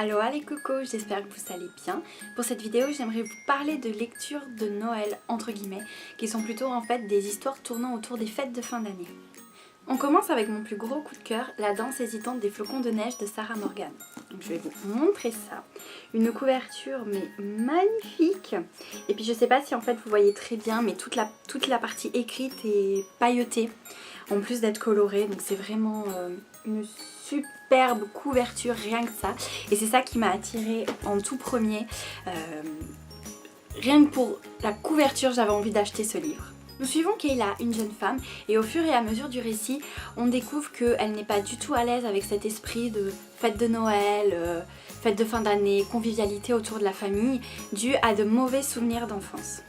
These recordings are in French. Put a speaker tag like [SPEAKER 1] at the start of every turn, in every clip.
[SPEAKER 1] Allo les cocos, j'espère que vous allez bien. Pour cette vidéo, j'aimerais vous parler de lectures de Noël, entre guillemets, qui sont plutôt en fait des histoires tournant autour des fêtes de fin d'année. On commence avec mon plus gros coup de cœur, La danse hésitante des flocons de neige de Sarah Morgan. Donc je vais vous montrer ça. Une couverture mais magnifique. Et puis je sais pas si en fait vous voyez très bien, mais toute la partie écrite est pailletée, en plus d'être colorée. Donc c'est vraiment une superbe couverture, rien que ça. Et c'est ça qui m'a attirée en tout premier. Rien que pour la couverture, j'avais envie d'acheter ce livre. Nous suivons Kayla, une jeune femme, et au fur et à mesure du récit, on découvre qu'elle n'est pas du tout à l'aise avec cet esprit de fête de Noël, fête de fin d'année, convivialité autour de la famille, dû à de mauvais souvenirs d'enfance.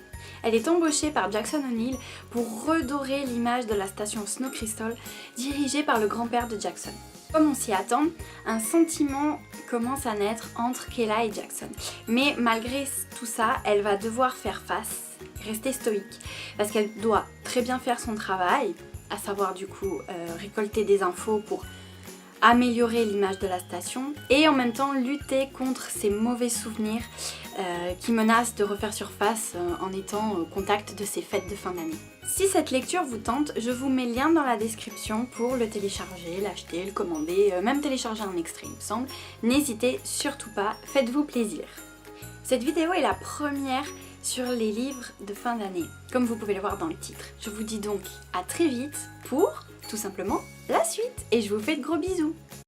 [SPEAKER 1] Elle est embauchée par Jackson O'Neill pour redorer l'image de la station Snow Crystal, dirigée par le grand-père de Jackson. Comme on s'y attend, un sentiment commence à naître entre Kayla et Jackson. Mais malgré tout ça, elle va devoir faire face, rester stoïque, parce qu'elle doit très bien faire son travail, à savoir du coup récolter des infos pour améliorer l'image de la station et en même temps lutter contre ces mauvais souvenirs qui menacent de refaire surface en étant au contact de ces fêtes de fin d'année. Si cette lecture vous tente, je vous mets le lien dans la description pour le télécharger, l'acheter, le commander, même télécharger un extrait il me semble. N'hésitez surtout pas, faites-vous plaisir. Cette vidéo est la première sur les livres de fin d'année, comme vous pouvez le voir dans le titre. Je vous dis donc à très vite pour, tout simplement, la suite et je vous fais de gros bisous.